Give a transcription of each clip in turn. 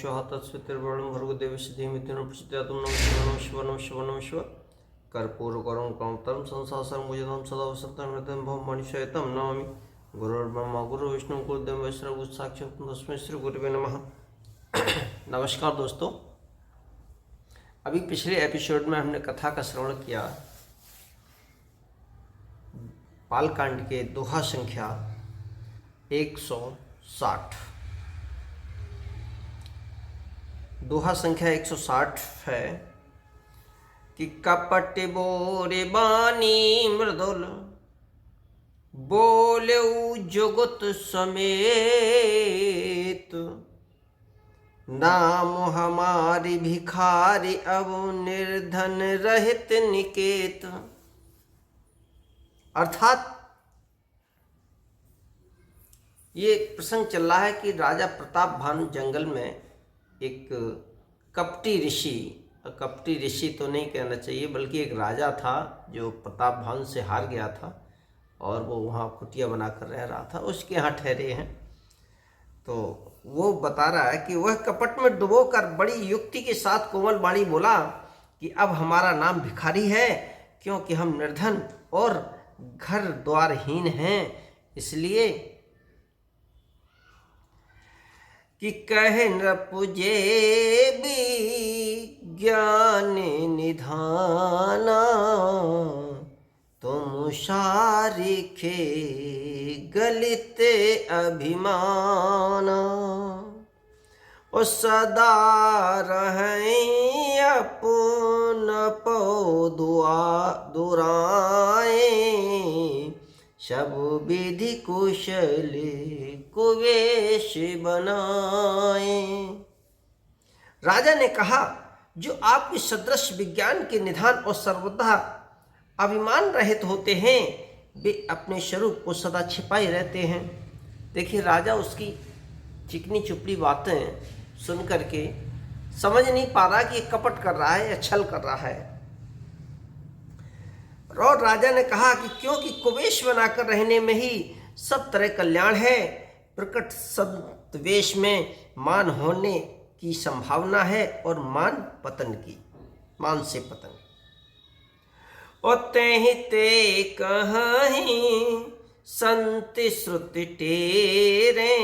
स्वाहा तत्सवितुर्वरेण्यं भर्गो देवस्य धीमहि धियो न प्रचोदयात्। नमः शिवाय नमः शिवाय नमः शिवाय नमः शिवाय। कर्पूरगौरं करुणावतारं संसारसारं भुजगं सदा वसन्तं हृदयं भवं मणिशयतं नमामि। गुरुर्ब्रह्मा गुरुर्विष्णु गुरुदेवो महेश्वरः गुरु साक्षात् तस्मै श्री गुरुवे नमः। नमस्कार दोस्तों, अभी पिछले एपिसोड में हमने कथा का श्रवण किया बालकांड के दोहा संख्या 160। दोहा संख्या 160 है कि कपट बोरे बानी मृदुल बोलेउ जुगत समेत। नाम हमारी भिखारी अब निर्धन रहित निकेत। अर्थात ये प्रसंग चल रहा है कि राजा प्रताप भानु जंगल में एक कपटी ऋषि तो नहीं कहना चाहिए बल्कि एक राजा था जो प्रताप भानु से हार गया था और वो वहाँ कुटिया बनाकर रह रहा था, उसके यहाँ ठहरे हैं। तो वो बता रहा है कि वह कपट में डुबोकर बड़ी युक्ति के साथ कोमल वाणी बोला कि अब हमारा नाम भिखारी है, क्योंकि हम निर्धन और घर द्वारहीन हैं। इसलिए कि कहे नृपुजे ज्ञान निधाना तुम शारिखे गलिते अभिमाना। और सदा रहें अपन पौ दुराए सब विधि कुशल कुवेश बनाए। राजा ने कहा, जो आपके सदृश विज्ञान के निधान और सर्वदा अभिमान रहित होते हैं वे अपने स्वरूप को सदा छिपाए रहते हैं। देखिए, राजा उसकी चिकनी चुपड़ी बातें सुन करके समझ नहीं पा रहा कि ये कपट कर रहा है या छल कर रहा है। और राजा ने कहा कि क्योंकि कुवेश बनाकर रहने में ही सब तरह कल्याण है, प्रकट संत वेश में मान होने की संभावना है और मान से पतन। और तेहि ते कहीं संत श्रुति टेरे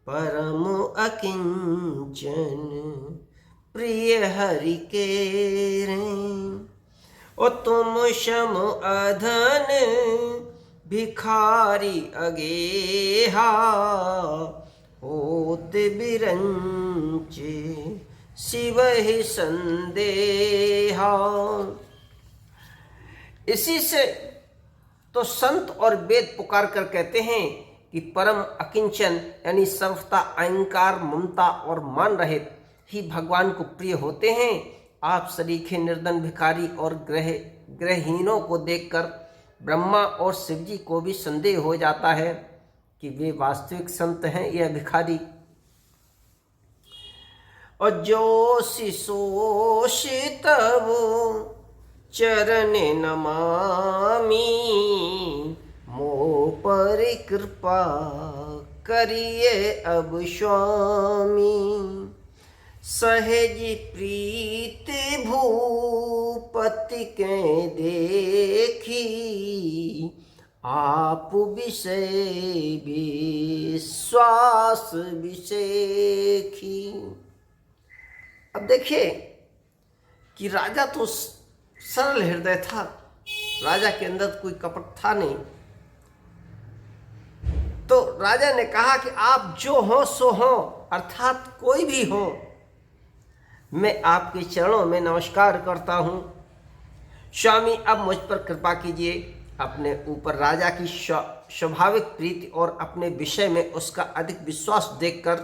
परम अकिंचन प्रिय हरि के रे। और तुम शम अधन भिखारी अगेहा होत बिरंचे शिव ही संदेहा। इसी से तो संत और वेद पुकार कर कहते हैं कि परम अकिंचन यानी सर्वथा अहंकार ममता और मान रहित ही भगवान को प्रिय होते हैं। आप सरीखे निर्धन भिखारी और ग्रहहीनों को देखकर ब्रह्मा और शिव जी को भी संदेह हो जाता है कि वे वास्तविक संत हैं या भिखारी। और जो शिशोषितव चरण नमामि मोह पर कृपा करिए अब स्वामी। सहज प्रीत भूपति के देखी आप विषय विश्वास विषेखी। अब देखिए कि राजा तो सरल हृदय था, राजा के अंदर कोई कपट था नहीं। तो राजा ने कहा कि आप जो हो सो हो, अर्थात कोई भी हो, मैं आपके चरणों में नमस्कार करता हूँ। स्वामी, अब मुझ पर कृपा कीजिए। अपने ऊपर राजा की स्वाभाविक प्रीति और अपने विषय में उसका अधिक विश्वास देखकर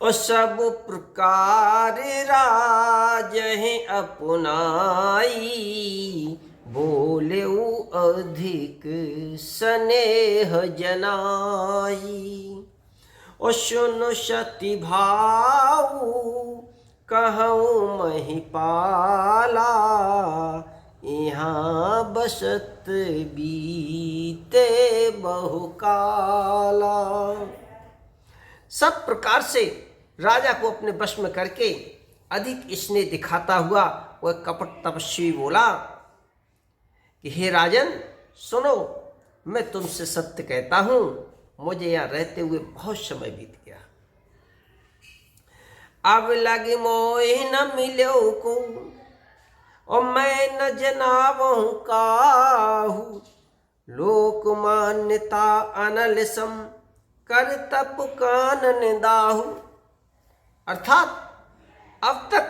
और सब प्रकार राजहि अपनाई बोले अधिक स्नेह जनाई। और सुन सती भाऊ कहूँ महिपाला यहाँ बसत बीते बहुकाला। सब प्रकार से राजा को अपने वश में करके अधिक स्नेह दिखाता हुआ वह कपट तपस्वी बोला कि हे राजन सुनो, मैं तुमसे सत्य कहता हूं, मुझे यहाँ रहते हुए बहुत समय बीत गया। अब लगे मोह न मिलो को और मैं न जनावहु काहू, लोक मान्यता अनल सम कर तप कानन दाहू। अर्थात अब तक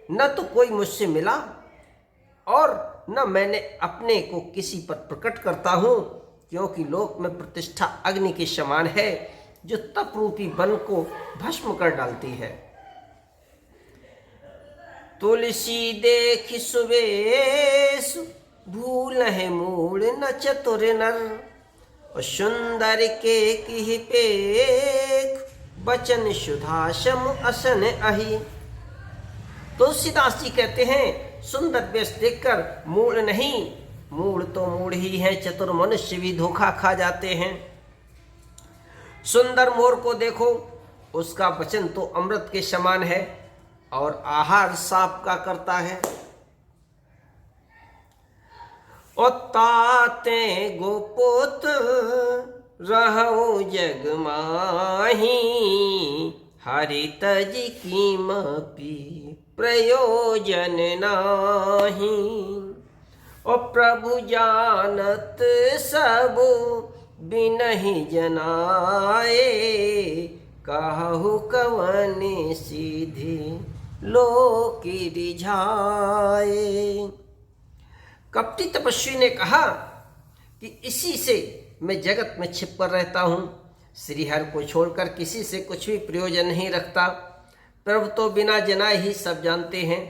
न तो कोई मुझसे मिला और न मैंने अपने को किसी पर प्रकट करता हूँ, क्योंकि लोक में प्रतिष्ठा अग्नि के समान है जो तप रूपी वन को भस्म कर डालती है। तुलसी देख सुबेश भूल है मूल न चतुर नर, और सुंदर के की पेख बचन सुधाशम असन अहि। तुलसीदास जी कहते हैं सुंदर वेश देखकर मूढ़ नहीं, मूढ़ तो मूढ़ ही है, चतुर मनुष्य भी धोखा खा जाते हैं। सुंदर मोर को देखो, उसका वचन तो अमृत के समान है और आहार सांप का करता है। और ताते गोपोत रहूं जग माही, हरि तज कीमपी प्रयोजन नाही। और प्रभु जानत सब बिनहि जनाए, कहु कवन सीधे लोकी रिझाए। कपटी तपस्वी ने कहा कि इसी से मैं जगत में छिप कर रहता हूँ, श्रीहर को छोड़कर किसी से कुछ भी प्रयोजन नहीं रखता। प्रभु तो बिना जनाए ही सब जानते हैं,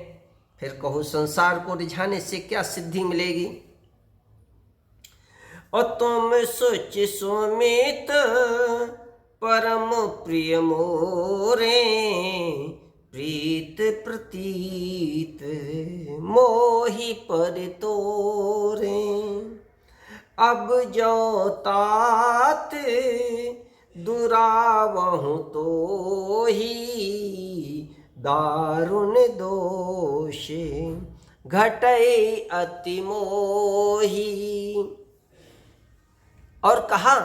फिर कहूँ संसार को रिझाने से क्या सिद्धि मिलेगी। और तुम सोच सुमित परम प्रिय मोरे, प्रीत प्रतीत मोहि पर तोरे। अब जो तात दुरावहु तो ही, दारुण दोष घटई अति मोही। और कहा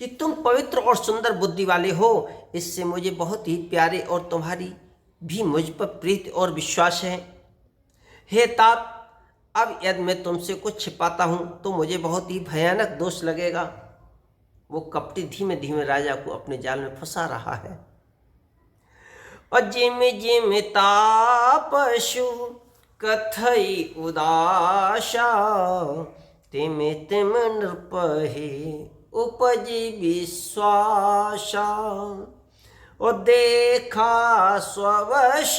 कि तुम पवित्र और सुंदर बुद्धि वाले हो, इससे मुझे बहुत ही प्यारे और तुम्हारी भी मुझ पर प्रीति और विश्वास है। हे तात, अब यदि मैं तुमसे कुछ छिपाता हूं तो मुझे बहुत ही भयानक दोष लगेगा। वो कपटी धीमे धीमे राजा को अपने जाल में फंसा रहा है। और जिम जिम तापशु कथई उदाशा, तिम तिम नृपहि उपजी विश्वासा। और देखा स्ववश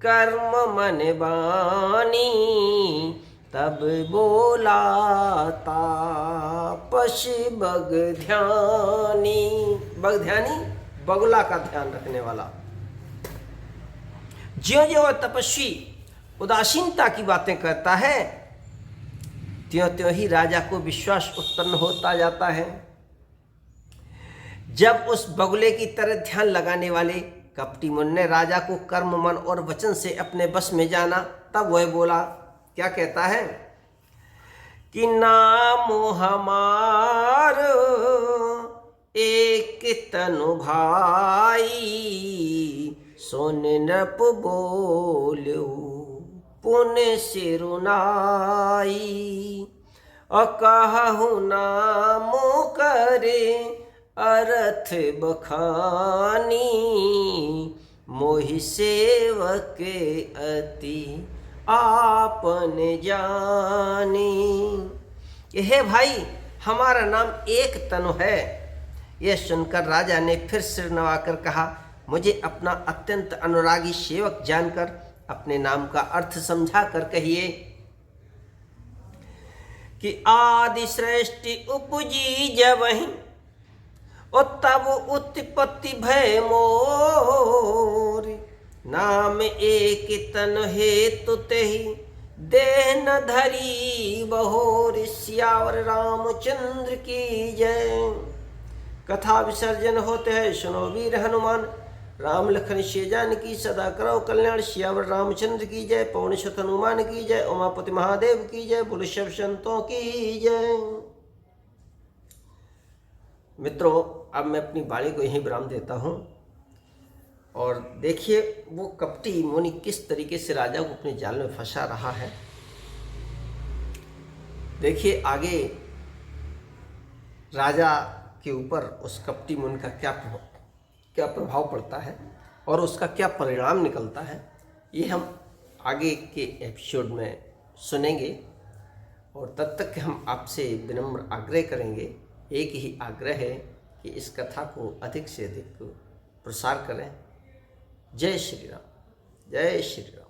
कर्म मन बानी, तब बोला तापस बग ध्यानी। बग ध्यानी बगुला का ध्यान रखने वाला। ज्यों ज्यों तपस्वी उदासीनता की बातें करता है, त्यों त्यों ही राजा को विश्वास उत्पन्न होता जाता है। जब उस बगुले की तरह ध्यान लगाने वाले कपटी मुनि ने राजा को कर्म मन और वचन से अपने बस में जाना, तब वह बोला, क्या कहता है कि नाम हमार एक तनु भाई, सोन नृप बोलू पुण्य सिरुनाई। अकहु नामो करे अर्थ बखानी, मोहि सेवक अति आपन जानी। हे भाई, हमारा नाम एक तनु है। यह सुनकर राजा ने फिर सिर नवाकर कहा, मुझे अपना अत्यंत अनुरागी सेवक जानकर अपने नाम का अर्थ समझा कर कहिए कि आदि सृष्टि उपजी जबहि, और तब उत्पत्ति भय मोर। नाम एक तन हेतु तेहि, देह न धरी बहोर। सियावर रामचंद्र की जय। कथा विसर्जन होते हैं, सुनो वीर हनुमान। राम लखन सिया जानकी सदा करो कल्याण। सियावर रामचंद्र की जय, पवन सुत हनुमान की जय, उमापति महादेव की जय, बोलो सब संतों की जय। मित्रों, अब मैं अपनी वाणी को यहीं विराम देता हूँ। और देखिए वो कपटी मुनि किस तरीके से राजा को अपने जाल में फंसा रहा है। देखिए आगे राजा के ऊपर उस कपटी मुनि का क्या प्रभाव पड़ता है और उसका क्या परिणाम निकलता है, ये हम आगे के एपिसोड में सुनेंगे। और तब तक हम आपसे विनम्र आग्रह करेंगे, एक ही आग्रह है कि इस कथा को अधिक से अधिक प्रसार करें। जय श्री राम, जय श्री राम।